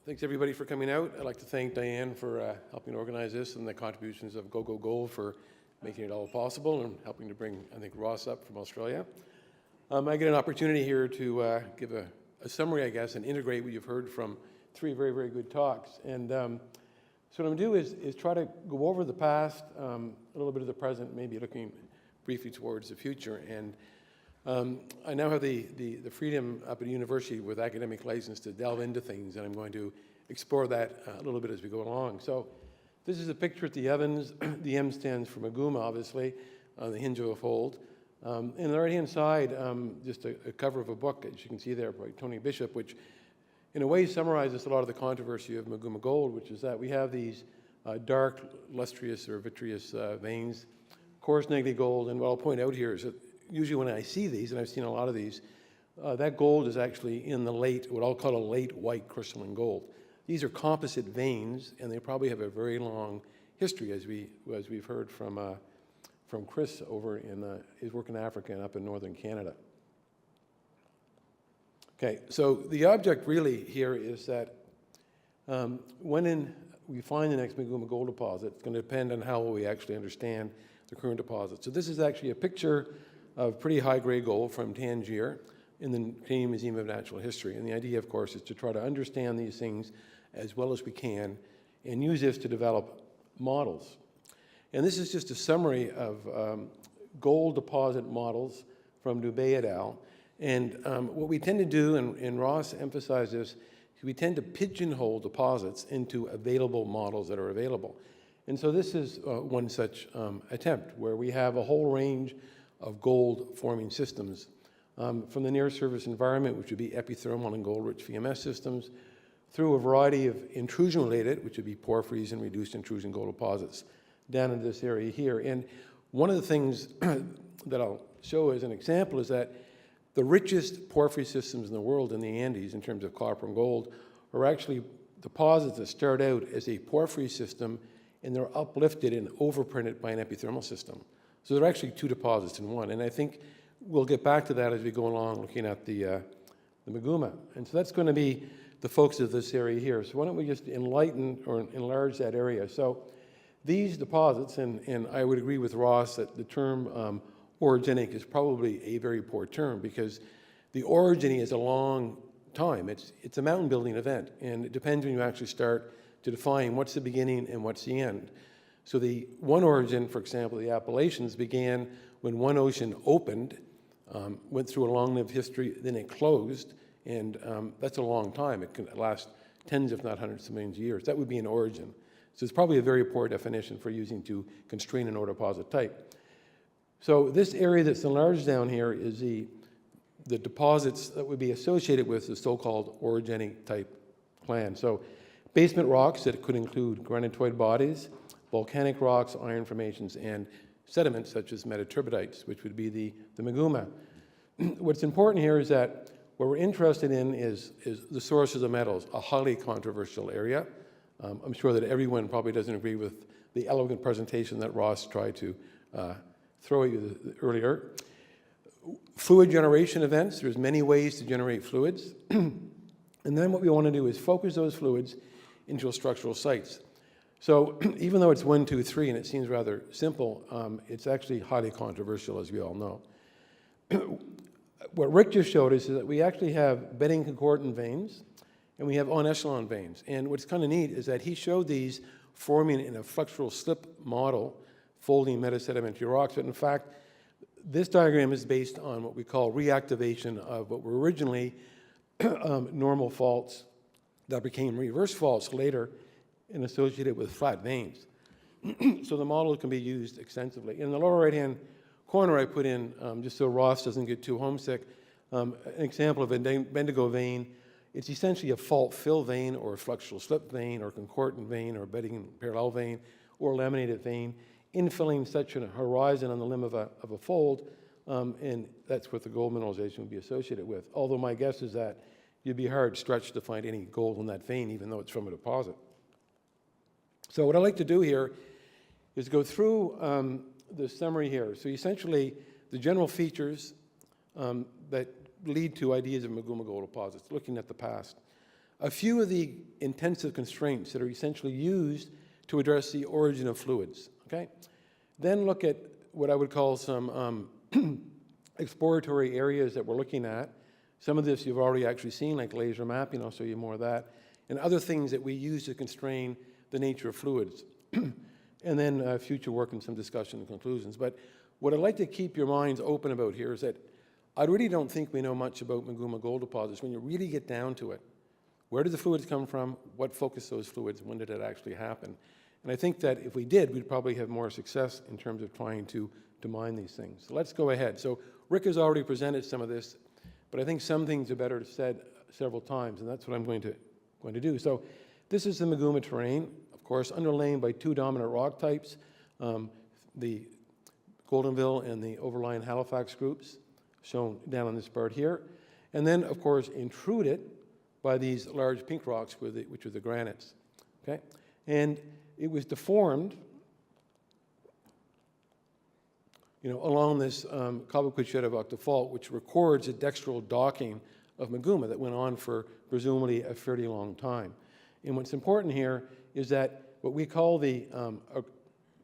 Thanks everybody for coming out. I'd like to thank Diane for helping organize this and the contributions of Go Go Gold for making it all possible and helping to bring, I think, Ross up from Australia. I get an opportunity here to give a summary, I guess, and integrate what you've heard from three very, very good talks. And so what I'm going to do is try to go over the past, a little bit of the present, maybe looking briefly towards the future. And I now have the freedom up at the university with academic license to delve into things, and I'm going to explore that a little bit as we go along. So this is a picture at the Evans. The M stands for Meguma, obviously, on the hinge of a fold. On the right-hand side, just a cover of a book, as you can see there, by Tony Bishop, which in a way summarizes a lot of the controversy of Meguma gold, which is that we have these dark, lustrous or vitreous veins, coarse negative gold, and what I'll point out here is that usually when I see these, and I've seen a lot of these, that gold is actually in the late, what I'll call a late white crystalline gold. These are composite veins, and they probably have a very long history, as we've heard from Chris over in his work in Africa and up in northern Canada. Okay, so the object really here is that when we find the next Meguma gold deposit, it's going to depend on how well we actually understand the current deposit. So this is actually a picture of pretty high-grade gold from Tangier in the Canadian Museum of Natural History. And the idea, of course, is to try to understand these things as well as we can and use this to develop models. And this is just a summary of gold deposit models from Dubé et al. And what we tend to do, and Ross emphasized this, we tend to pigeonhole deposits into available models that are available. And so this is one such attempt where we have a whole range of gold-forming systems from the near-surface environment, which would be epithermal and gold-rich VMS systems, through a variety of intrusion-related, which would be porphyries and reduced intrusion gold deposits, down into this area here. And one of the things that I'll show as an example is that the richest porphyry systems in the world in the Andes, in terms of copper and gold, are actually deposits that start out as a porphyry system, and they're uplifted and overprinted by an epithermal system. So they're actually two deposits in one. And I think we'll get back to that as we go along looking at the Meguma. And so that's going to be the focus of this area here. So why don't we just enlighten or enlarge that area. So these deposits, and I would agree with Ross that the term orogenic is probably a very poor term because the orogeny is a long time. It's a mountain building event, and it depends when you actually start to define what's the beginning and what's the end. So the one origin, for example, the Appalachians, began when one ocean opened, went through a long-lived history, then it closed, and that's a long time. It can last tens, if not hundreds of millions of years. That would be an origin. So it's probably a very poor definition for using to constrain an ore deposit type. So this area that's enlarged down here is the deposits that would be associated with the so-called orogenic type plan. So basement rocks that could include granitoid bodies, volcanic rocks, iron formations, and sediments such as metaturbidites, which would be the Meguma. What's important here is that what we're interested in is the sources of metals, a highly controversial area. I'm sure that everyone probably doesn't agree with the elegant presentation that Ross tried to throw at you earlier. Fluid generation events, there's many ways to generate fluids. And then what we want to do is focus those fluids into structural sites. So even though it's 1, 2, 3, and it seems rather simple, it's actually highly controversial, as we all know. What Rick just showed us is that we actually have bedding concordant veins, and we have en echelon veins. And what's kind of neat is that he showed these forming in a flexural slip model, folding metasedimentary rocks. But in fact, this diagram is based on what we call reactivation of what were originally normal faults that became reverse faults later and associated with flat veins. So the model can be used extensively. In the lower right-hand corner, I put in, just so Ross doesn't get too homesick, an example of a Bendigo vein. It's essentially a fault-fill vein or a flexural slip vein or concordant vein or bedding parallel vein or laminated vein, infilling such a horizon on the limb of a fold, and that's what the gold mineralization would be associated with. Although my guess is that you'd be hard stretched to find any gold in that vein, even though it's from a deposit. So what I'd like to do here is go through the summary here. So essentially, the general features that lead to ideas of Meguma gold deposits, looking at the past. A few of the intensive constraints that are essentially used to address the origin of fluids, okay? Then look at what I would call some exploratory areas that we're looking at. Some of this you've already actually seen, like laser mapping, I'll show you more of that, and other things that we use to constrain the nature of fluids. And then future work and some discussion and conclusions. But what I'd like to keep your minds open about here is that I really don't think we know much about Meguma gold deposits when you really get down to it. Where did the fluids come from? What focused those fluids? When did it actually happen? And I think that if we did, we'd probably have more success in terms of trying to mine these things. So let's go ahead. So Rick has already presented some of this, but I think some things are better said several times, and that's what I'm going to do. So this is the Meguma Terrain, of course, underlain by two dominant rock types, the Goldenville and the overlying Halifax groups, shown down on this part here. And then, of course, intruded by these large pink rocks, which are the granites, okay? And it was deformed, you know, along this Cobequid-Shedevok fault, which records a dextral docking of Meguma that went on for presumably a fairly long time. And what's important here is that what we call the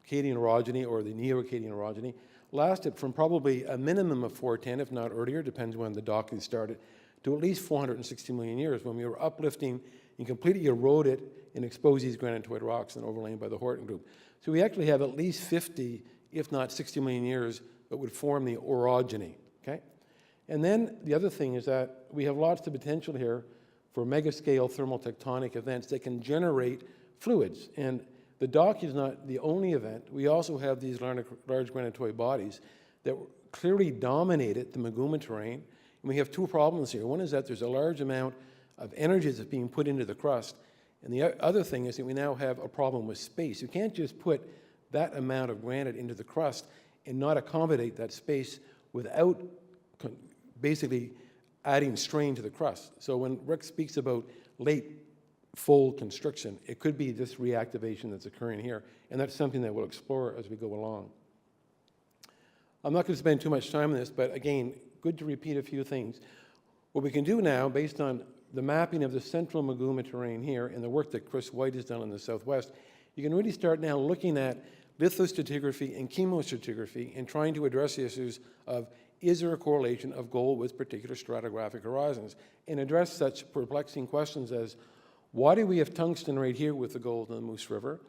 Acadian orogeny, or the Neo-Acadian orogeny, lasted from probably a minimum of 410, if not earlier, depends when the docking started, to at least 460 million years, when we were uplifting and completely eroded and exposed these granitoid rocks and overlain by the Horton group. So we actually have at least 50, if not 60 million years, that would form the orogeny, okay? And then the other thing is that we have lots of potential here for mega-scale thermal tectonic events that can generate fluids. And the dock is not the only event. We also have these large granitoid bodies that clearly dominated the Meguma terrain. And we have two problems here. One is that there's a large amount of energy that's being put into the crust. And the other thing is that we now have a problem with space. You can't just put that amount of granite into the crust and not accommodate that space without basically adding strain to the crust. So when Rick speaks about late fold constriction, it could be this reactivation that's occurring here, and that's something that we'll explore as we go along. I'm not going to spend too much time on this, but again, good to repeat a few things. What we can do now, based on the mapping of the central Meguma terrain here and the work that Chris White has done in the southwest, you can really start now looking at lithostratigraphy and chemostratigraphy and trying to address the issues of, is there a correlation of gold with particular stratigraphic horizons, and address such perplexing questions as, why do we have tungsten right here with the gold in the Moose River?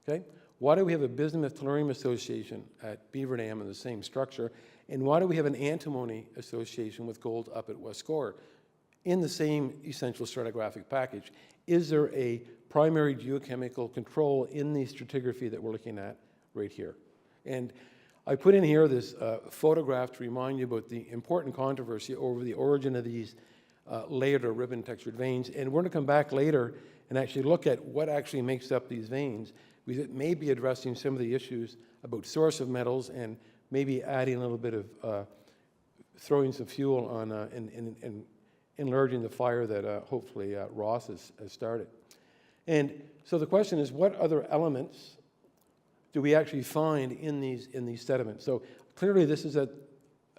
Okay? Why do we have a bismuth-tellurium association at Beaver Dam in the same structure? And why do we have an antimony association with gold up at West Gore in the same essential stratigraphic package? Is there a primary geochemical control in the stratigraphy that we're looking at right here? And I put in here this photograph to remind you about the important controversy over the origin of these layered or ribbon textured veins. And we're going to come back later and actually look at what actually makes up these veins. We may be addressing some of the issues about source of metals and maybe adding a little bit of throwing some fuel on and enlarging the fire that hopefully Ross has started. And so the question is, what other elements do we actually find in these sediments? So clearly this is a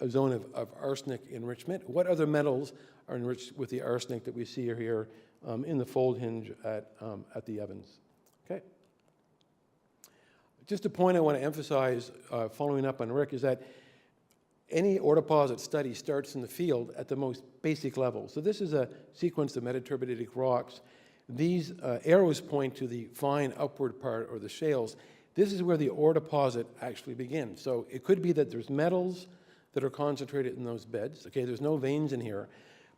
zone of arsenic enrichment. What other metals are enriched with the arsenic that we see here in the fold hinge at the Evans? Okay. Just a point I want to emphasize, following up on Rick, is that any ore deposit study starts in the field at the most basic level. So this is a sequence of metaturbiditic rocks. These arrows point to the fine upward part, or the shales. This is where the ore deposit actually begins. So it could be that there's metals that are concentrated in those beds. Okay, there's no veins in here,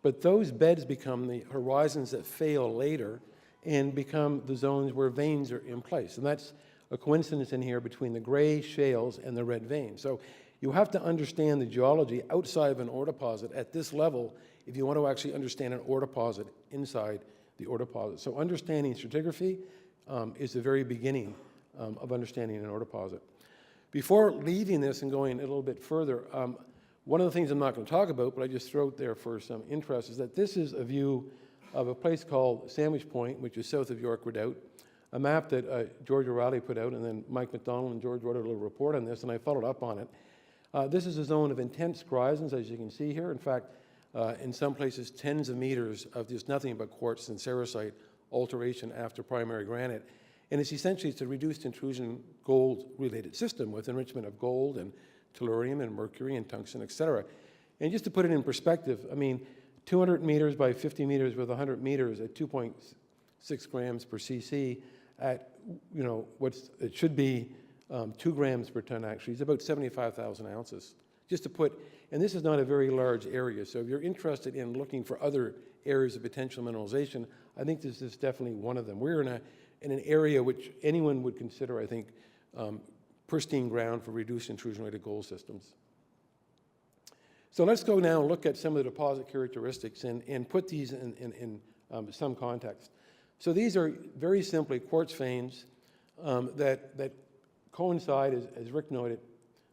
but those beds become the horizons that fail later and become the zones where veins are in place. And that's a coincidence in here between the gray shales and the red veins. So you have to understand the geology outside of an ore deposit at this level if you want to actually understand an ore deposit inside the ore deposit. So understanding stratigraphy is the very beginning of understanding an ore deposit. Before leaving this and going a little bit further, one of the things I'm not going to talk about, but I just throw it there for some interest, is that this is a view of a place called Sandwich Point, which is south of York Redoubt, a map that George O'Reilly put out, and then Mike McDonald and George wrote a little report on this, and I followed up on it. This is a zone of intense horizons, as you can see here. In fact, in some places, tens of meters of just nothing but quartz and sericite alteration after primary granite. And it's essentially, it's a reduced intrusion gold-related system with enrichment of gold and tellurium and mercury and tungsten, et cetera. And just to put it in perspective, I mean, 200 meters by 50 meters with 100 meters at 2.6 grams per cc at, you know, it should be 2 grams per ton actually. It's about 75,000 ounces. Just to put, and this is not a very large area, so if you're interested in looking for other areas of potential mineralization, I think this is definitely one of them. We're in an area which anyone would consider, I think, pristine ground for reduced intrusion-related gold systems. So let's go now and look at some of the deposit characteristics and put these in some context. So these are very simply quartz veins that coincide, as Rick noted,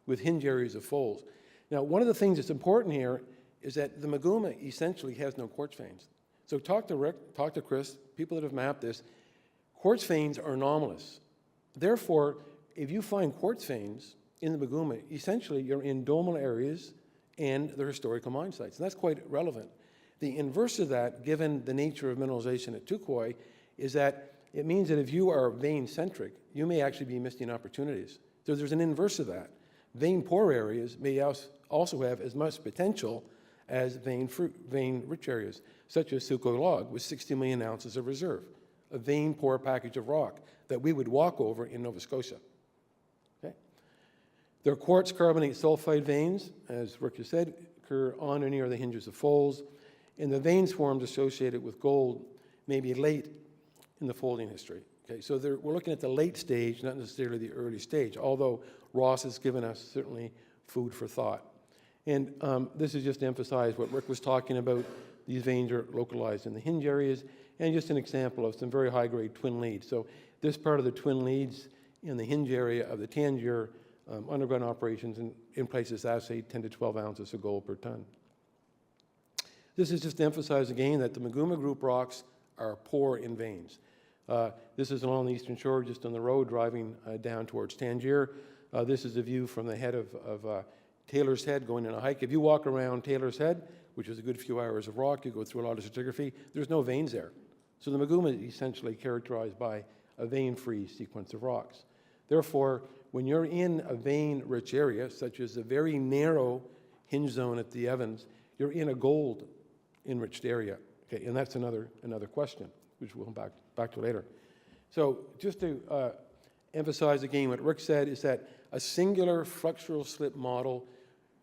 with hinge areas of folds. Now, one of the things that's important here is that the Meguma essentially has no quartz veins. So talk to Rick, talk to Chris, people that have mapped this. Quartz veins are anomalous. Therefore, if you find quartz veins in the Meguma, essentially you're in domal areas and the historical mine sites. And that's quite relevant. The inverse of that, given the nature of mineralization at Tukoi, is that it means that if you are vein-centric, you may actually be missing opportunities. So there's an inverse of that. Vein-poor areas may also have as much potential as vein-rich areas, such as Sukoi Log with 60 million ounces of reserve, a vein-poor package of rock that we would walk over in Nova Scotia. Okay? There are quartz carbonate sulfide veins, as Rick has said, occur on or near the hinges of folds, and the veins formed associated with gold may be late in the folding history. Okay, so we're looking at the late stage, not necessarily the early stage, although Ross has given us certainly food for thought. And this is just to emphasize what Rick was talking about. These veins are localized in the hinge areas, and just an example of some very high-grade twin leads. So this part of the twin leads in the hinge area of the Tangier underground operations in places assay 10 to 12 ounces of gold per ton. This is just to emphasize again that the Meguma Group rocks are poor in veins. This is along the eastern shore, just on the road, driving down towards Tangier. This is a view from the head of Taylor's Head, going on a hike. If you walk around Taylor's Head, which is a good few hours of rock, you go through a lot of stratigraphy, there's no veins there. So the Meguma is essentially characterized by a vein-free sequence of rocks. Therefore, when you're in a vein-rich area, such as a very narrow hinge zone at the Evans, you're in a gold-enriched area. Okay, and that's another question, which we'll come back to later. So just to emphasize again what Rick said is that a singular flexural slip model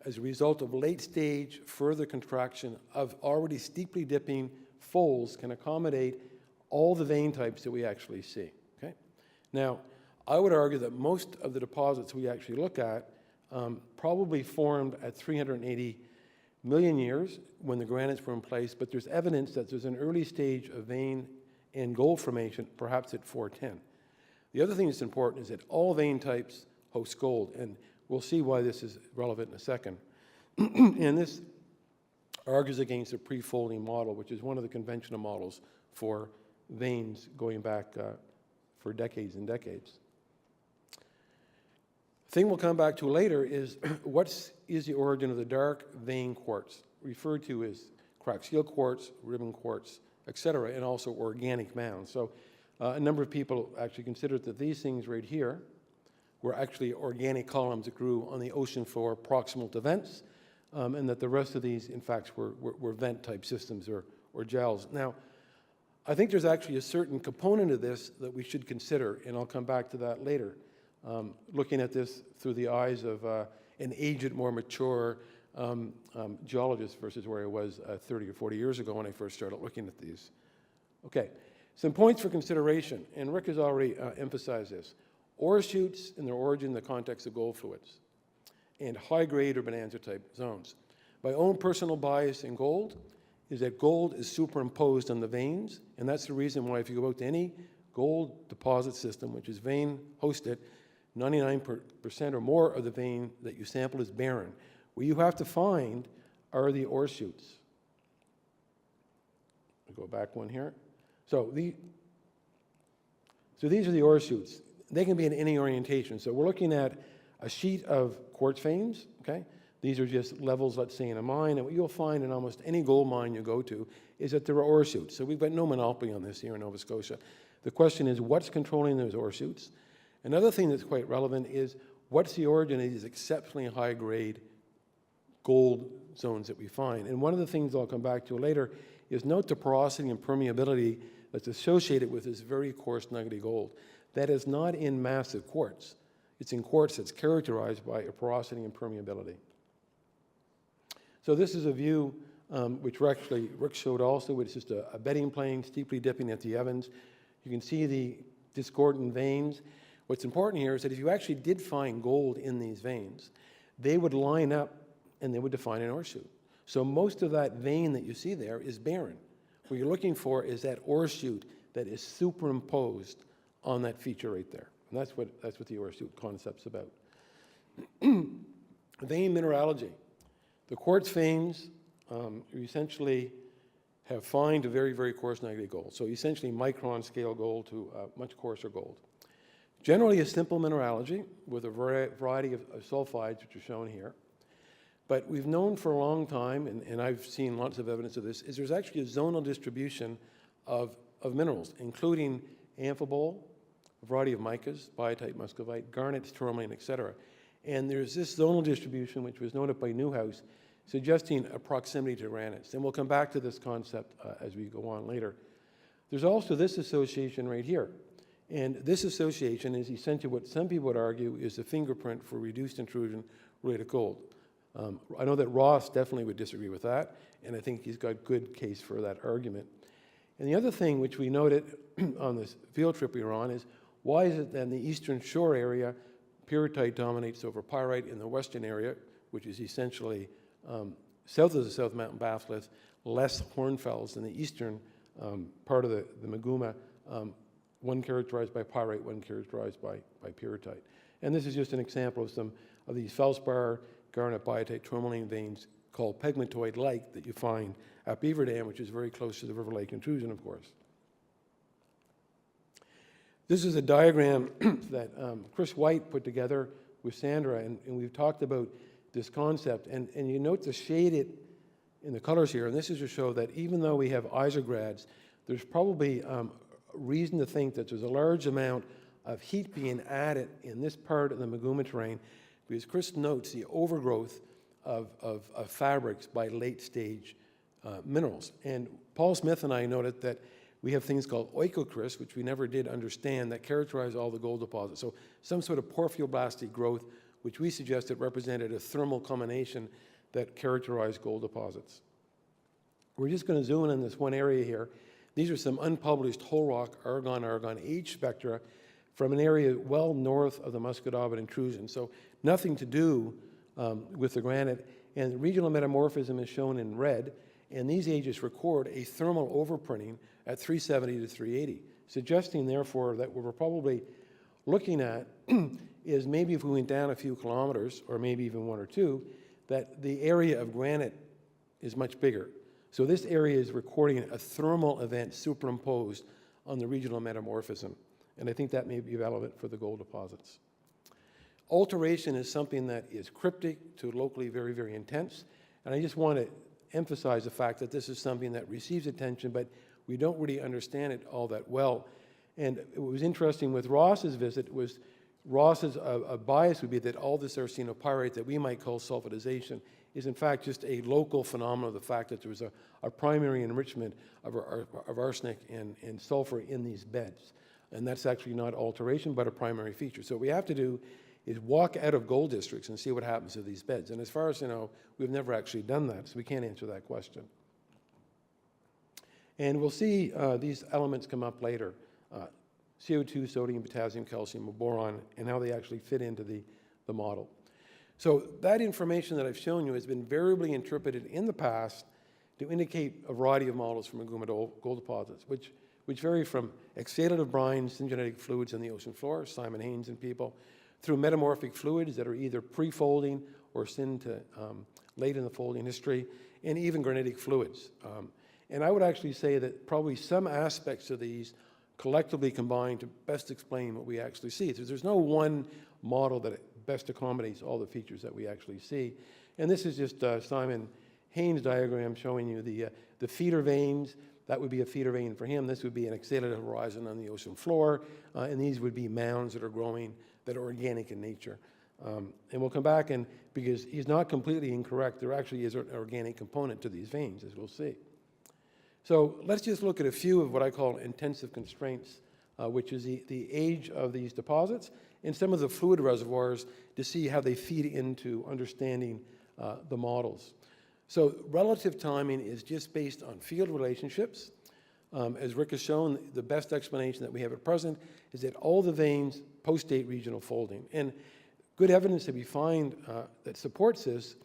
as a result of late-stage further contraction of already steeply dipping folds can accommodate all the vein types that we actually see. Okay? Now, I would argue that most of the deposits we actually look at probably formed at 380 million years when the granites were in place, but there's evidence that there's an early stage of vein and gold formation, perhaps at 410. The other thing that's important is that all vein types host gold, and we'll see why this is relevant in a second. And this argues against the PreFolding model, which is one of the conventional models for veins going back for decades and decades. The thing we'll come back to later is what is the origin of the dark vein quartz, referred to as cracked seal quartz, ribbon quartz, et cetera, and also organic mounds. So a number of people actually considered that these things right here were actually organic columns that grew on the ocean floor proximal to vents, and that the rest of these, in fact, were vent-type systems or gels. Now, I think there's actually a certain component of this that we should consider, and I'll come back to that later, looking at this through the eyes of an aged, more mature geologist versus where I was 30 or 40 years ago when I first started looking at these. Okay, some points for consideration, and Rick has already emphasized this. Ore chutes and their origin in the context of gold fluids, and high-grade or bonanza-type zones. My own personal bias in gold is that gold is superimposed on the veins, and that's the reason why if you go out to any gold deposit system, which is vein-hosted, 99% or more of the vein that you sample is barren. What you have to find are the ore chutes. I'll go back one here. So these are the ore chutes. They can be in any orientation. So we're looking at a sheet of quartz veins, okay? These are just levels, let's say, in a mine. And what you'll find in almost any gold mine you go to is that there are ore chutes. So we've got no monopoly on this here in Nova Scotia. The question is, what's controlling those ore chutes? Another thing that's quite relevant is, what's the origin of these exceptionally high-grade gold zones that we find? And one of the things I'll come back to later is note the porosity and permeability that's associated with this very coarse nuggety gold. That is not in massive quartz. It's in quartz that's characterized by a porosity and permeability. So this is a view which Rick showed also, which is just a bedding plane steeply dipping at the Evans. You can see the discordant veins. What's important here is that if you actually did find gold in these veins, they would line up and they would define an ore chute. So most of that vein that you see there is barren. What you're looking for is that ore chute that is superimposed on that feature right there. And that's what the ore chute concept's about. Vein mineralogy. The quartz veins essentially have fine to very, very coarse nuggety gold. So essentially micron scale gold to much coarser gold. Generally a simple mineralogy with a variety of sulfides, which are shown here. But we've known for a long time, and I've seen lots of evidence of this, is there's actually a zonal distribution of minerals, including amphibole, a variety of micas, biotite, muscovite, garnets, tourmaline, et cetera. And there's this zonal distribution, which was noted by Newhouse, suggesting a proximity to granites. And we'll come back to this concept as we go on later. There's also this association right here. And this association is essentially what some people would argue is the fingerprint for reduced intrusion related gold. I know that Ross definitely would disagree with that, and I think he's got good case for that argument. And the other thing which we noted on this field trip we were on is, why is it that in the eastern shore area, pyrrhotite dominates over pyrite, in the western area, which is essentially south of the South Mountain batholith, less hornfells in the eastern part of the Meguma, one characterized by pyrite, one characterized by pyrrhotite. And this is just an example of some of these feldspar, garnet, biotite, tourmaline veins called pegmatoid-like that you find at Beaver Dam, which is very close to the River Lake intrusion, of course. This is a diagram that Chris White put together with Sandra, and we've talked about this concept. And you note the shade in the colors here, and this is to show that even though we have isograds, there's probably reason to think that there's a large amount of heat being added in this part of the Meguma Terrain, because Chris notes the overgrowth of fabrics by late-stage minerals. And Paul Smith and I noted that we have things called oikocrysts, which we never did understand, that characterize all the gold deposits. So some sort of porphyroblastic growth, which we suggested represented a thermal culmination that characterized gold deposits. We're just going to zoom in on this one area here. These are some unpublished whole rock argon age spectra from an area well north of the Muscodobin intrusion. So nothing to do with the granite. And regional metamorphism is shown in red. And these ages record a thermal overprinting at 370 to 380, suggesting, therefore, that what we're probably looking at is maybe if we went down a few kilometers, or maybe even one or two, that the area of granite is much bigger. So this area is recording a thermal event superimposed on the regional metamorphism. And I think that may be relevant for the gold deposits. Alteration is something that is cryptic to locally very, very intense. And I just want to emphasize the fact that this is something that receives attention, but we don't really understand it all that well. And what was interesting with Ross's visit was Ross's bias would be that all this arsenopyrite that we might call sulfidization is in fact just a local phenomenon of the fact that there was a primary enrichment of arsenic and sulfur in these beds. And that's actually not alteration, but a primary feature. So what we have to do is walk out of gold districts and see what happens to these beds. And as far as you know, we've never actually done that, so we can't answer that question. And we'll see these elements come up later, CO2, sodium, potassium, calcium, boron, and how they actually fit into the model. So that information that I've shown you has been variably interpreted in the past to indicate a variety of models for Meguma gold deposits, which vary from exhalative brines, syngenetic fluids on the ocean floor, Simon Haynes and people, through metamorphic fluids that are either pre-folding or syn to late in the folding history, and even granitic fluids. And I would actually say that probably some aspects of these collectively combine to best explain what we actually see. There's no one model that best accommodates all the features that we actually see. And this is just Simon Haynes' diagram showing you the feeder veins. That would be a feeder vein for him. This would be an exhaled horizon on the ocean floor, and these would be mounds that are growing that are organic in nature. And we'll come back, and because he's not completely incorrect, there actually is an organic component to these veins, as we'll see. So let's just look at a few of what I call intensive constraints, which is the age of these deposits and some of the fluid reservoirs to see how they feed into understanding the models. So relative timing is just based on field relationships. As Rick has shown, the best explanation that we have at present is that all the veins post-date regional folding. And good evidence that we find that supports this,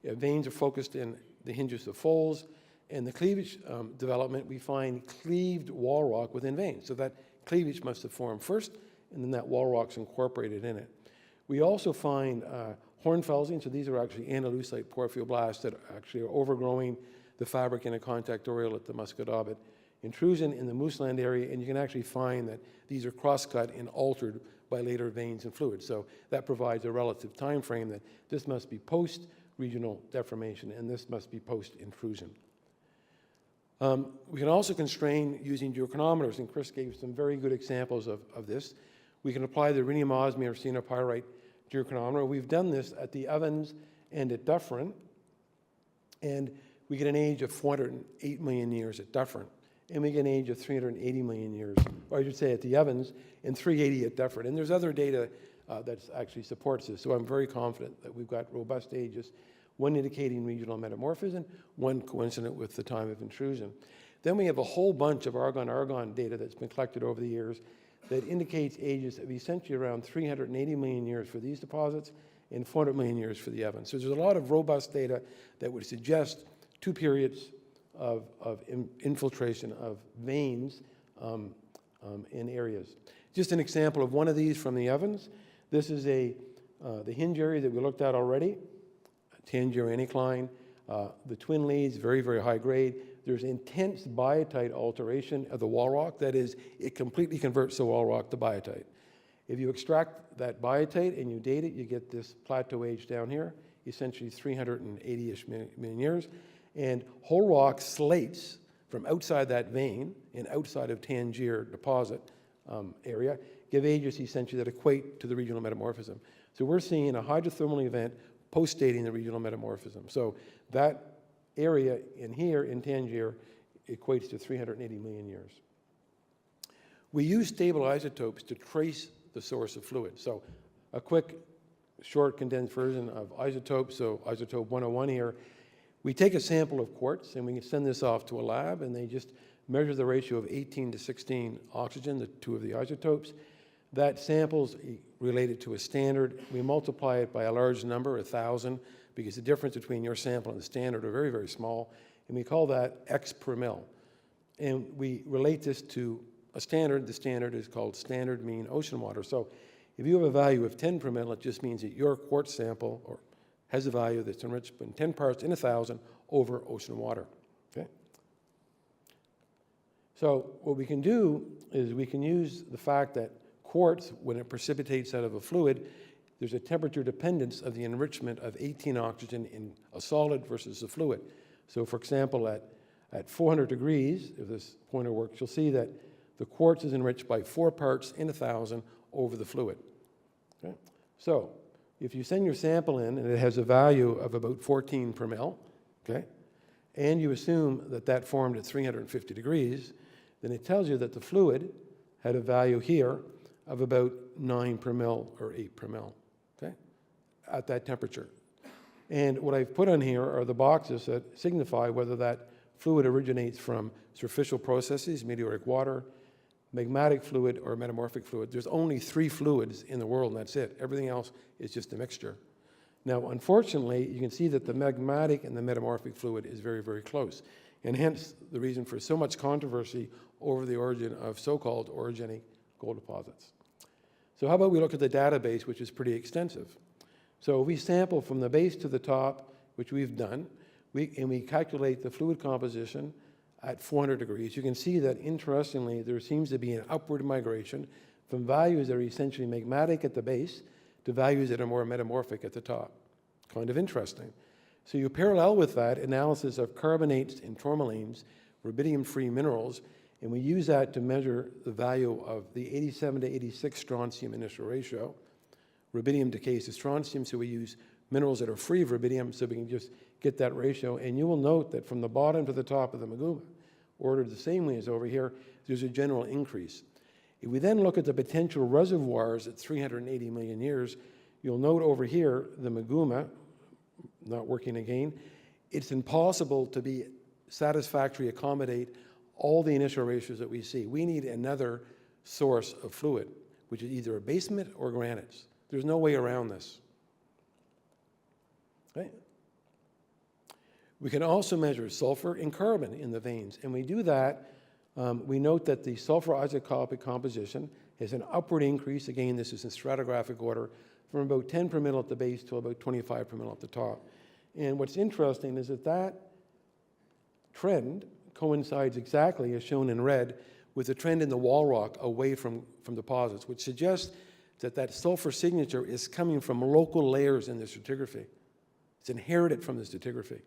veins are focused in the hinges of folds, and the cleavage development, we find cleaved wall rock within veins. So that cleavage must have formed first, and then that wall rock's incorporated in it. We also find hornfelsing, so these are actually andalusite porphyroblast that actually are overgrowing the fabric in a contact areole at the Muscodobit intrusion in the Mooseland area, and you can actually find that these are cross-cut and altered by later veins and fluids. So that provides a relative time frame that this must be post-regional deformation and this must be post-intrusion. We can also constrain using geochronometers, and Chris gave some very good examples of this. We can apply the rhenium osmium or phenopyrite geochronometer. We've done this at the Evans and at Dufferin, and we get an age of 408 million years at Dufferin, and we get an age of 380 million years, or I should say at the Evans, and 380 at Dufferin. And there's other data that actually supports this, so I'm very confident that we've got robust ages, one indicating regional metamorphism, one coincident with the time of intrusion. Then we have a whole bunch of argon-argon data that's been collected over the years that indicates ages of essentially around 380 million years for these deposits and 400 million years for the Evans. So there's a lot of robust data that would suggest two periods of infiltration of veins in areas. Just an example of one of these from the Evans. This is the hinge area that we looked at already, Tangier anticline. The twin leads, very, very high grade. There's intense biotite alteration of the wall rock. That is, it completely converts the wall rock to biotite. If you extract that biotite and you date it, you get this plateau age down here, essentially 380-ish million years. And whole rock slates from outside that vein and outside of Tangier deposit area give ages essentially that equate to the regional metamorphism. So we're seeing a hydrothermal event post-dating the regional metamorphism. So that area in here in Tangier equates to 380 million years. We use stable isotopes to trace the source of fluid. So a quick, short, condensed version of isotopes. So isotope 101 here. We take a sample of quartz and we can send this off to a lab, and they just measure the ratio of 18 to 16 oxygen, the two of the isotopes. That sample's related to a standard. We multiply it by a large number, 1,000, because the difference between your sample and the standard are very, very small, and we call that X per mil. And we relate this to a standard. The standard is called standard mean ocean water. So if you have a value of 10 per mil, it just means that your quartz sample has a value that's enriched in 10 parts in 1,000 over ocean water. Okay? So what we can do is we can use the fact that quartz, when it precipitates out of a fluid, there's a temperature dependence of the enrichment of 18 oxygen in a solid versus a fluid. So for example, at 400 degrees, if this pointer works, you'll see that the quartz is enriched by 4 parts in 1,000 over the fluid. Okay? So if you send your sample in and it has a value of about 14 per mil, okay, and you assume that that formed at 350 degrees, then it tells you that the fluid had a value here of about 9 per mil or 8 per mil, okay, at that temperature. And what I've put on here are the boxes that signify whether that fluid originates from superficial processes, meteoric water, magmatic fluid, or metamorphic fluid. There's only 3 fluids in the world, and that's it. Everything else is just a mixture. Now, unfortunately, you can see that the magmatic and the metamorphic fluid is very, very close, and hence the reason for so much controversy over the origin of so-called orogenic gold deposits. So how about we look at the database, which is pretty extensive. So we sample from the base to the top, which we've done, and we calculate the fluid composition at 400 degrees. You can see that, interestingly, there seems to be an upward migration from values that are essentially magmatic at the base to values that are more metamorphic at the top. Kind of interesting. So you parallel with that analysis of carbonates and tourmalines, rubidium-free minerals, and we use that to measure the value of the 87 to 86 strontium initial ratio. Rubidium decays to strontium, so we use minerals that are free of rubidium so we can just get that ratio. And you will note that from the bottom to the top of the Meguma, ordered the same way as over here, there's a general increase. If we then look at the potential reservoirs at 380 million years, you'll note over here the Meguma, not working again, it's impossible to be satisfactory, accommodate all the initial ratios that we see. We need another source of fluid, which is either a basement or granites. There's no way around this. Okay? We can also measure sulfur and carbon in the veins, and we do that. We note that the sulfur isotopic composition has an upward increase. Again, this is in stratigraphic order, from about 10 per mil at the base to about 25 per mil at the top. And what's interesting is that that trend coincides exactly, as shown in red, with the trend in the wall rock away from deposits, which suggests that that sulfur signature is coming from local layers in the stratigraphy. It's inherited from the stratigraphy.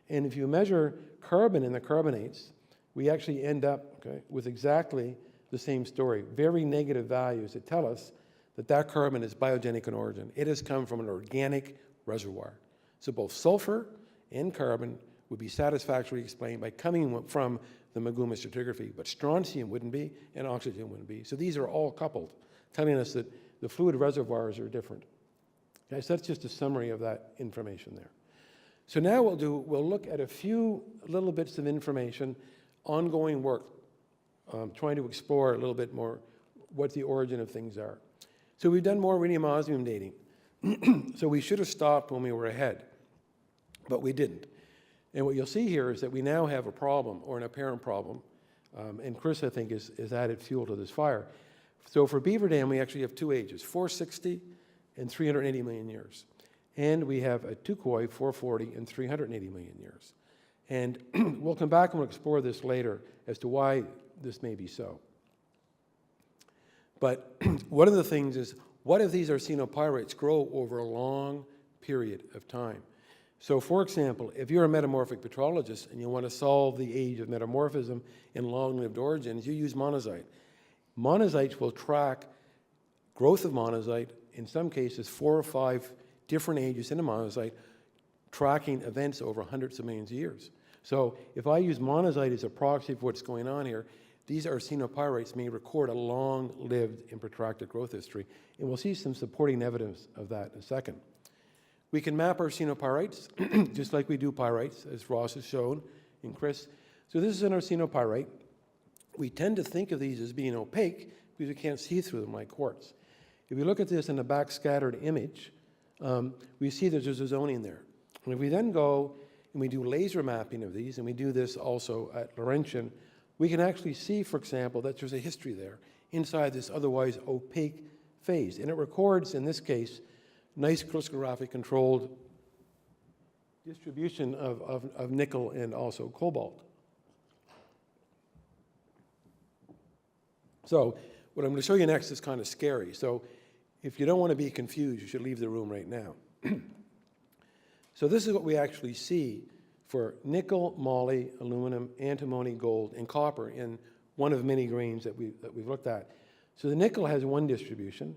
And if you measure carbon in the carbonates, we actually end up with exactly the same story. Very negative values that tell us that that carbon is biogenic in origin. It has come from an organic reservoir. So both sulfur and carbon would be satisfactorily explained by coming from the Meguma stratigraphy, but strontium wouldn't be and oxygen wouldn't be. So these are all coupled, telling us that the fluid reservoirs are different. Okay, so that's just a summary of that information there. So now we'll look at a few little bits of information, ongoing work, trying to explore a little bit more what the origin of things are. So we've done more rhenium osmium dating. So we should have stopped when we were ahead, but we didn't. And what you'll see here is that we now have a problem, or an apparent problem, and Chris, I think, is added fuel to this fire. So for Beaver Dam, we actually have two ages, 460 and 380 million years. And we have a Tukoi, 440 and 380 million years. And we'll come back and we'll explore this later as to why this may be so. But one of the things is, what if these arsenopyrites grow over a long period of time? So for example, if you're a metamorphic petrologist and you want to solve the age of metamorphism in long-lived origins, you use monazite. Monazites will track growth of monazite, in some cases 4 or 5 different ages in a monazite, tracking events over hundreds of millions of years. So if I use monazite as a proxy for what's going on here, these arsenopyrites may record a long-lived and protracted growth history, and we'll see some supporting evidence of that in a second. We can map arsenopyrites, just like we do pyrites, as Ross has shown, and Chris. So this is an arsenopyrite. We tend to think of these as being opaque because we can't see through them like quartz. If you look at this in a backscattered image, we see that there's a zoning there. And if we then go and we do laser mapping of these, and we do this also at Laurentian, we can actually see, for example, that there's a history there inside this otherwise opaque phase. And it records, in this case, nice crystallographic controlled distribution of nickel and also cobalt. So what I'm going to show you next is kind of scary. So if you don't want to be confused, you should leave the room right now. So this is what we actually see for nickel, moly, aluminum, antimony, gold, and copper in one of many grains that we've looked at. So the nickel has one distribution,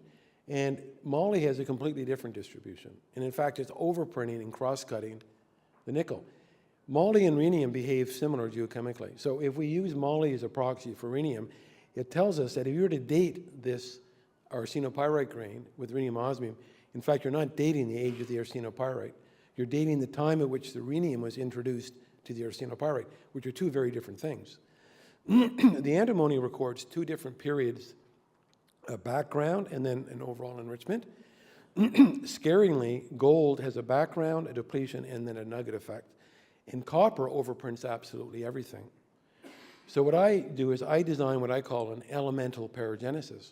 and moly has a completely different distribution. And in fact, it's overprinting and cross-cutting the nickel. Moly and rhenium behave similar geochemically. So if we use moly as a proxy for rhenium, it tells us that if you were to date this arsenopyrite grain with rhenium osmium, in fact, you're not dating the age of the arsenopyrite. You're dating the time at which the rhenium was introduced to the arsenopyrite, which are two very different things. The antimony records 2 different periods, a background and then an overall enrichment. Scaringly, gold has a background, a depletion, and then a nugget effect. And copper overprints absolutely everything. So what I do is I design what I call an elemental paragenesis,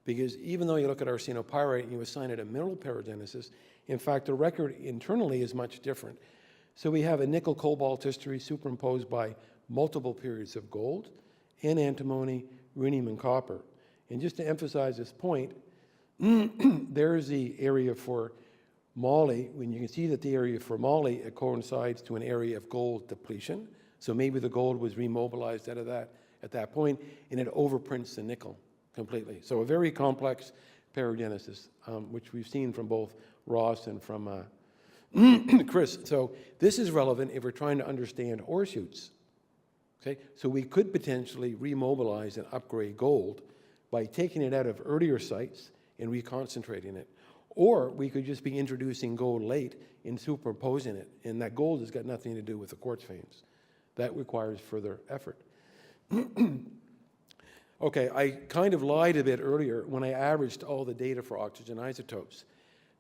because even though you look at arsenopyrite and you assign it a mineral paragenesis, in fact, the record internally is much different. So we have a nickel-cobalt history superimposed by multiple periods of gold and antimony, rhenium, and copper. And just to emphasize this point, There's the area for moly. When you can see that the area for moly, it coincides to an area of gold depletion. So maybe the gold was remobilized out of that at that point, and it overprints the nickel completely. So a very complex paragenesis, which we've seen from both Ross and from Chris. So this is relevant if we're trying to understand ore chutes. Okay? So we could potentially remobilize and upgrade gold by taking it out of earlier sites and reconcentrating it. Or we could just be introducing gold late and superimposing it, and that gold has got nothing to do with the quartz veins. That requires further effort. Okay, I kind of lied a bit earlier when I averaged all the data for oxygen isotopes.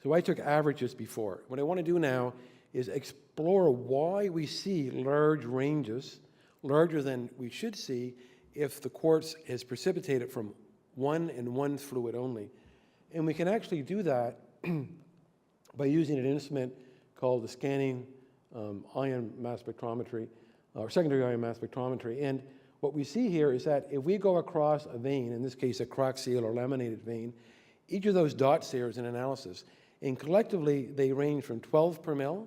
So I took averages before. What I want to do now is explore why we see large ranges, larger than we should see if the quartz is precipitated from one fluid only. And we can actually do that by using an instrument called the scanning ion mass spectrometry, or secondary ion mass spectrometry. And what we see here is that if we go across a vein, in this case a crock-seal or laminated vein, each of those dots there is an analysis. And collectively, they range from 12 per mil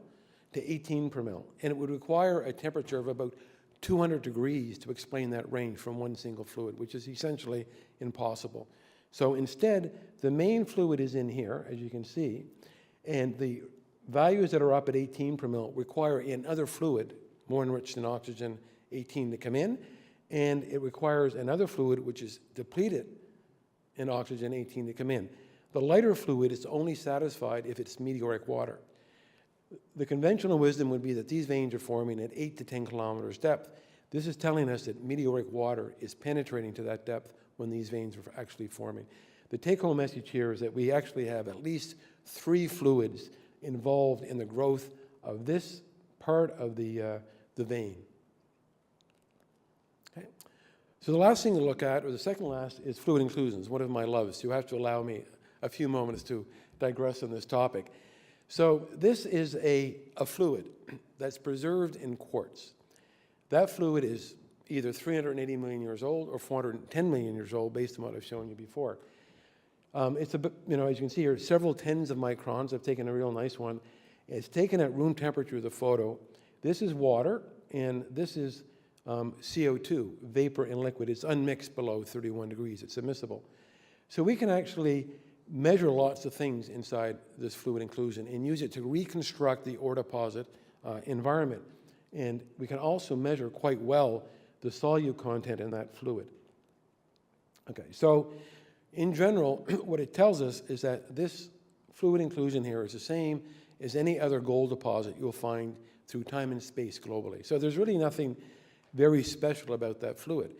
to 18 per mil. And it would require a temperature of about 200 degrees to explain that range from one single fluid, which is essentially impossible. So instead, the main fluid is in here, as you can see, and the values that are up at 18 per mil require another fluid, more enriched in oxygen, 18 to come in, and it requires another fluid which is depleted in oxygen, 18 to come in. The lighter fluid is only satisfied if it's meteoric water. The conventional wisdom would be that these veins are forming at 8 to 10 kilometers depth. This is telling us that meteoric water is penetrating to that depth when these veins are actually forming. The take-home message here is that we actually have at least 3 fluids involved in the growth of this part of the vein. Okay. So the last thing to look at, or the second last, is fluid inclusions, one of my loves. You have to allow me a few moments to digress on this topic. So this is a fluid that's preserved in quartz. That fluid is either 380 million years old or 410 million years old, based on what I've shown you before. It's a bit, as you can see here, several tens of microns. I've taken a real nice one. It's taken at room temperature, the photo. This is water, and this is CO2, vapor and liquid. It's unmixed below 31 degrees. It's immiscible. So we can actually measure lots of things inside this fluid inclusion and use it to reconstruct the ore deposit environment. And we can also measure quite well the solute content in that fluid. Okay, so in general, what it tells us is that this fluid inclusion here is the same as any other gold deposit you'll find through time and space globally. So there's really nothing very special about that fluid.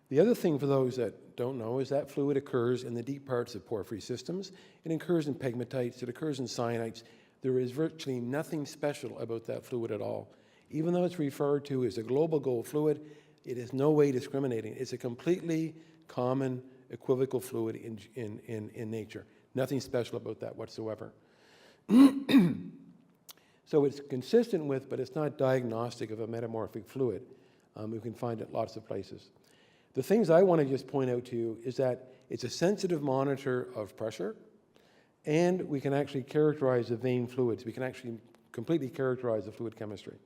The other thing for those that don't know is that fluid occurs in the deep parts of porphyry systems. It occurs in pegmatites, it occurs in cyanites. There is virtually nothing special about that fluid at all. Even though it's referred to as a global gold fluid, it is no way discriminating. It's a completely common equivocal fluid in nature. Nothing special about that whatsoever. So it's consistent with, but it's not diagnostic of a metamorphic fluid. We can find it lots of places. The things I want to just point out to you is that it's a sensitive monitor of pressure, and we can actually characterize the vein fluids. We can actually completely characterize the fluid chemistry.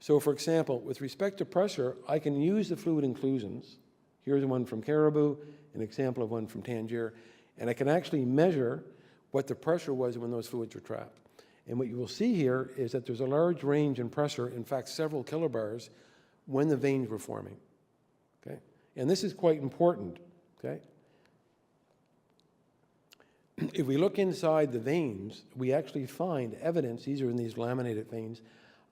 So for example, with respect to pressure, I can use the fluid inclusions. Here's one from Caribou, an example of one from Tangier, and I can actually measure what the pressure was when those fluids were trapped. And what you will see here is that there's a large range in pressure, in fact several kilobars, when the veins were forming. Okay? And this is quite important. Okay? If we look inside the veins, we actually find evidence, these are in these laminated veins,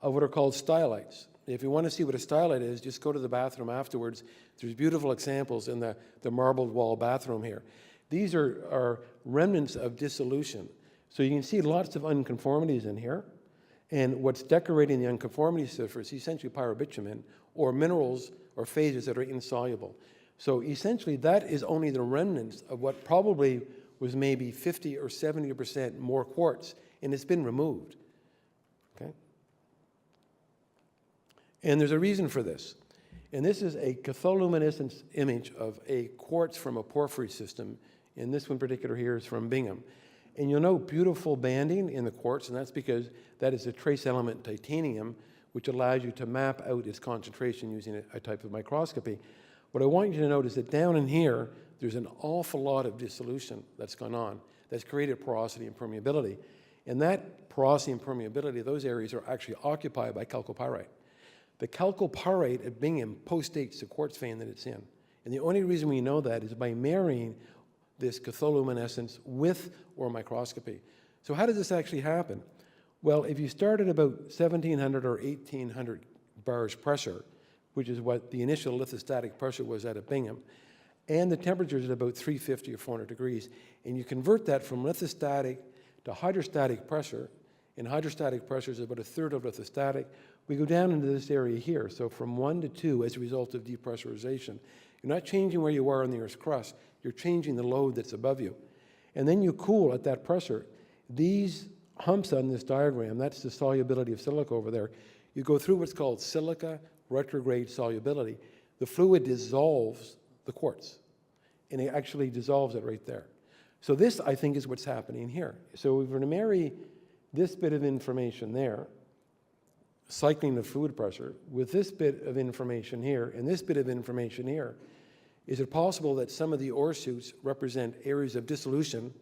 of what are called stylites. If you want to see what a stylite is, just go to the bathroom afterwards. There's beautiful examples in the marbled wall bathroom here. These are remnants of dissolution. So you can see lots of unconformities in here. And what's decorating the unconformity surface is essentially pyrobitumen, or minerals or phases that are insoluble. So essentially that is only the remnants of what probably was maybe 50 or 70% more quartz, and it's been removed. Okay? And there's a reason for this. And this is a catholuminescence image of a quartz from a porphyry system And this one particular here is from Bingham. And you'll note beautiful banding in the quartz, and that's because that is a trace element titanium, which allows you to map out its concentration using a type of microscopy. What I want you to note is that down in here, there's an awful lot of dissolution that's gone on, that's created porosity and permeability. And that porosity and permeability, those areas are actually occupied by chalcopyrite. The chalcopyrite at Bingham postdates the quartz vein that it's in. And the only reason we know that is by marrying this catholuminescence with or microscopy. So how does this actually happen? Well, if you start at about 1700 or 1800 bars pressure, which is what the initial lithostatic pressure was at Bingham, and the temperature is at about 350 or 400 degrees, and you convert that from lithostatic to hydrostatic pressure, and hydrostatic pressure is about a third of lithostatic, we go down into this area here. So from 1 to 2 as a result of depressurization. You're not changing where you are on the Earth's crust, you're changing the load that's above you. And then you cool at that pressure. These humps on this diagram, that's the solubility of silica over there. You go through what's called silica retrograde solubility. The fluid dissolves the quartz, and it actually dissolves it right there. So this, I think, is what's happening here. So we're going to marry this bit of information there, cycling the fluid pressure, with this bit of information here and this bit of information here. Is it possible that some of the ore chutes represent areas of dissolution,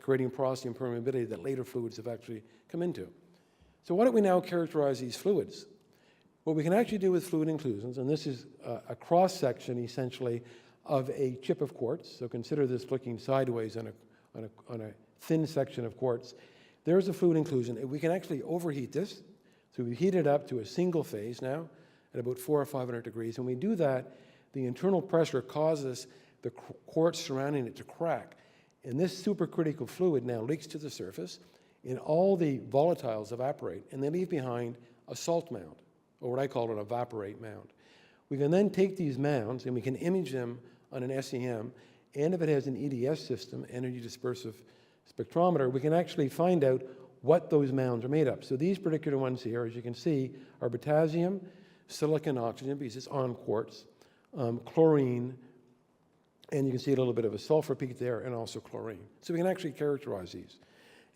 creating porosity and permeability that later fluids have actually come into? So why don't we now characterize these fluids? What we can actually do with fluid inclusions, and this is a cross-section essentially of a chip of quartz, so consider this looking sideways on a thin section of quartz. There's a fluid inclusion. We can actually overheat this. So we heat it up to a single phase now at about 400 or 500 degrees. When we do that, the internal pressure causes the quartz surrounding it to crack. And this supercritical fluid now leaks to the surface, and all the volatiles evaporate, and they leave behind a salt mound, or what I call an evaporate mound. We can then take these mounds and we can image them on an SEM, and if it has an EDS system, energy dispersive spectrometer, we can actually find out what those mounds are made of. So these particular ones here, as you can see, are potassium, silicon, oxygen, because it's on quartz, chlorine, and you can see a little bit of a sulfur peak there, and also chlorine. So we can actually characterize these.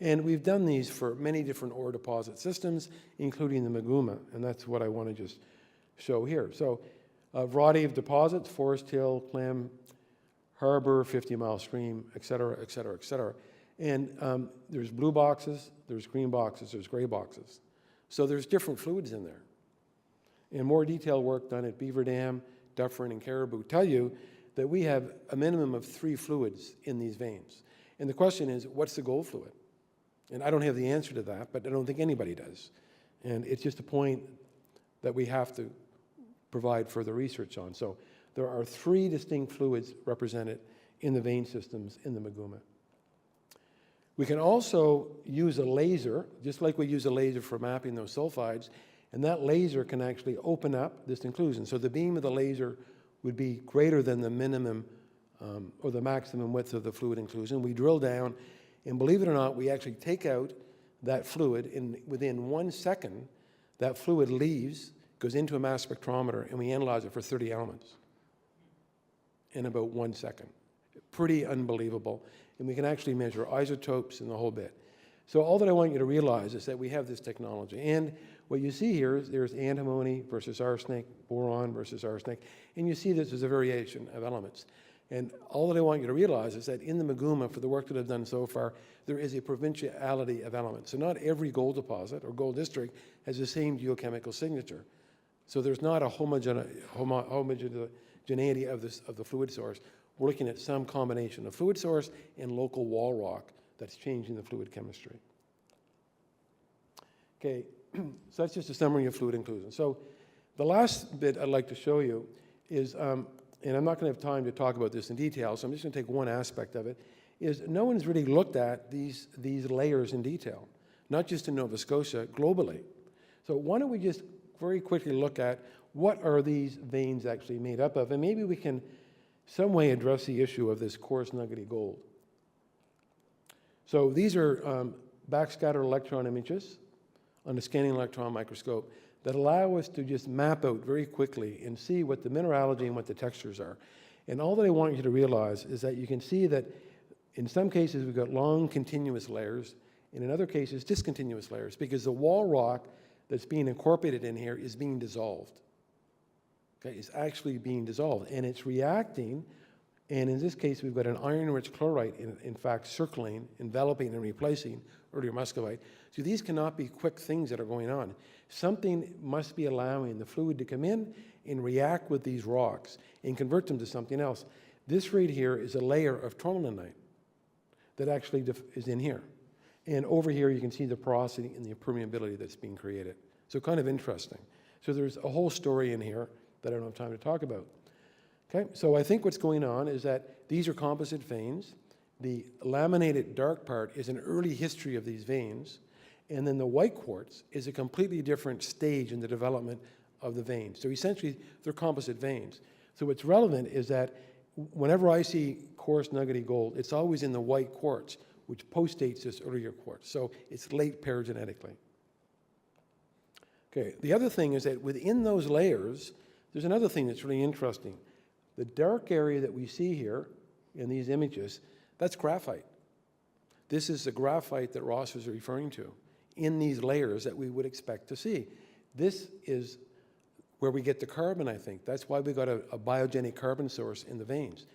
And we've done these for many different ore deposit systems, including the Meguma, and that's what I want to just show here. So a variety of deposits, Forest Hill, Clem, Harbor, 50-mile stream, et cetera, et cetera, et cetera. And there's blue boxes, there's green boxes, there's gray boxes. So there's different fluids in there. And more detailed work done at Beaver Dam, Dufferin, and Caribou tell you that we have a minimum of 3 fluids in these veins. And the question is, what's the gold fluid? And I don't have the answer to that, but I don't think anybody does. And it's just a point that we have to provide further research on. So there are 3 distinct fluids represented in the vein systems in the Meguma. We can also use a laser, just like we use a laser for mapping those sulfides, and that laser can actually open up this inclusion. So the beam of the laser would be greater than the minimum or the maximum width of the fluid inclusion. We drill down, and believe it or not, we actually take out that fluid, and within 1 second, that fluid leaves, goes into a mass spectrometer, and we analyze it for 30 elements in about 1 second. Pretty unbelievable. And we can actually measure isotopes and the whole bit. So all that I want you to realize is that we have this technology. And what you see here is there's antimony versus arsenic, boron versus arsenic, and you see this as a variation of elements. And all that I want you to realize is that in the Meguma, for the work that I've done so far, there is a provinciality of elements. So not every gold deposit or gold district has the same geochemical signature. So there's not a homogeneity of the fluid source. We're looking at some combination of fluid source and local wall rock that's changing the fluid chemistry. Okay, so that's just a summary of fluid inclusion. So the last bit I'd like to show you is, and I'm not going to have time to talk about this in detail, so I'm just going to take one aspect of it, is no one's really looked at these layers in detail, not just in Nova Scotia, globally. So why don't we just very quickly look at what are these veins actually made up of, and maybe we can some way address the issue of this coarse nuggety gold. So these are backscatter electron images on a scanning electron microscope that allow us to just map out very quickly and see what the mineralogy and what the textures are. And all that I want you to realize is that you can see that In some cases, we've got long continuous layers, and in other cases, discontinuous layers, because the wall rock that's being incorporated in here is being dissolved. Okay, it's actually being dissolved, and it's reacting, and in this case, we've got an iron-rich chlorite, in fact, circling, enveloping, and replacing earlier muscovite. So these cannot be quick things that are going on. Something must be allowing the fluid to come in and react with these rocks and convert them to something else. This right here is a layer of tourmalinite that actually is in here. And over here, you can see the porosity and the permeability that's being created. So kind of interesting. So there's a whole story in here that I don't have time to talk about. Okay, so I think what's going on is that these are composite veins. The laminated dark part is an early history of these veins. And then the white quartz is a completely different stage in the development of the veins. So essentially, they're composite veins. So what's relevant is that whenever I see coarse nuggety gold, it's always in the white quartz, which postdates this earlier quartz. So it's late paragenetically. Okay, the other thing is that within those layers, there's another thing that's really interesting. The dark area that we see here in these images, that's graphite. This is the graphite that Ross was referring to in these layers that we would expect to see. This is where we get the carbon, I think. That's why we got a biogenic carbon source in the veins.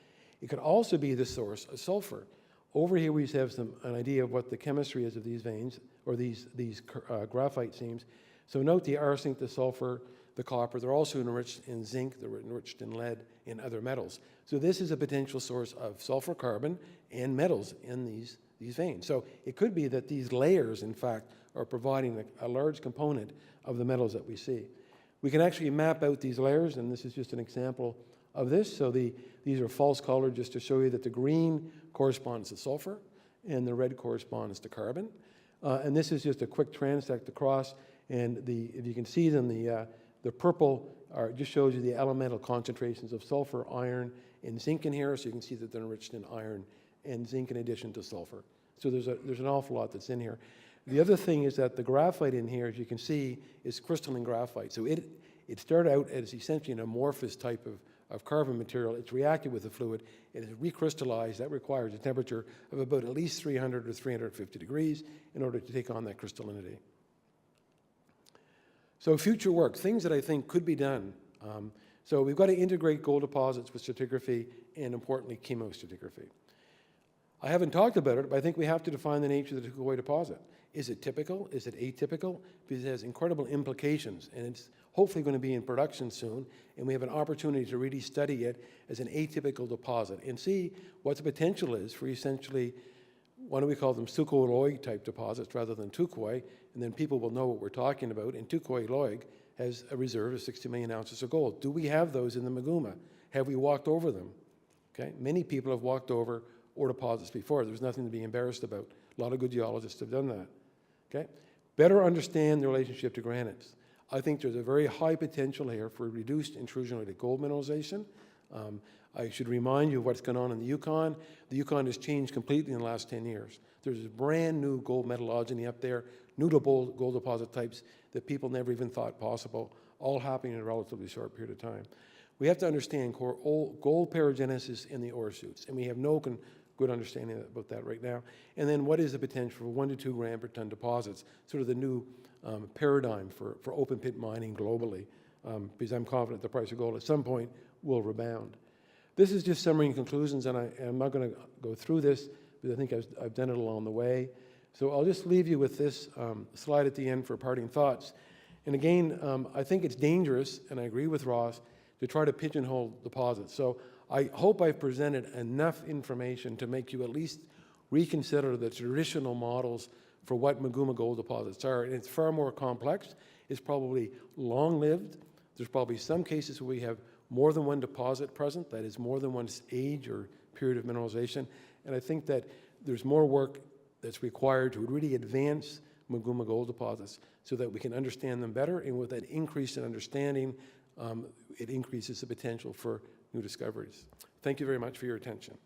It could also be the source of sulfur. Over here, we have an idea of what the chemistry is of these veins, or these graphite seams. So note the arsenic, the sulfur, the copper. They're also enriched in zinc. They're enriched in lead and other metals. So this is a potential source of sulfur, carbon, and metals in these veins. So it could be that these layers, in fact, are providing a large component of the metals that we see. We can actually map out these layers, and this is just an example of this. So these are false colored just to show you that the green corresponds to sulfur, and the red corresponds to carbon. And this is just a quick transect across, and if you can see them, the purple just shows you the elemental concentrations of sulfur, iron, and zinc in here, so you can see that they're enriched in iron and zinc in addition to sulfur. So there's an awful lot that's in here. The other thing is that the graphite in here, as you can see, is crystalline graphite. So it started out as essentially an amorphous type of carbon material. It's reacted with the fluid. It is recrystallized. That requires a temperature of about at least 300 or 350 degrees in order to take on that crystallinity. So future work, things that I think could be done. So we've got to integrate gold deposits with stratigraphy and, importantly, chemostratigraphy. I haven't talked about it, but I think we have to define the nature of the Tukoi deposit. Is it typical? Is it atypical? Because it has incredible implications, and it's hopefully going to be in production soon, and we have an opportunity to really study it as an atypical deposit and see what the potential is for essentially, why don't we call them Sukhoi type deposits rather than Tukoi, and then people will know what we're talking about. And Tukoi Loig has a reserve of 60 million ounces of gold. Do we have those in the Meguma? Have we walked over them? Okay, many people have walked over ore deposits before. There's nothing to be embarrassed about. A lot of good geologists have done that. Okay, better understand the relationship to granites. I think there's a very high potential here for reduced intrusion-related gold mineralization. I should remind you of what's going on in the Yukon. The Yukon has changed completely in the last 10 years. There's brand new gold metallogeny up there, new gold deposit types that people never even thought possible, all happening in a relatively short period of time. We have to understand gold paragenesis in the ore chutes, and we have no good understanding about that right now. And then what is the potential for 1 to 2 gram per ton deposits, sort of the new paradigm for open pit mining globally, because I'm confident the price of gold at some point will rebound. This is just summary and conclusions, and I'm not going to go through this because I think I've done it along the way. So I'll just leave you with this slide at the end for parting thoughts. And again, I think it's dangerous, and I agree with Ross, to try to pigeonhole deposits. So I hope I've presented enough information to make you at least reconsider the traditional models for what Meguma gold deposits are. And it's far more complex. It's probably long-lived. There's probably some cases where we have more than one deposit present, that is more than one age or period of mineralization. And I think that there's more work that's required to really advance Meguma gold deposits so that we can understand them better. And with that increase in understanding, it increases the potential for new discoveries. Thank you very much for your attention.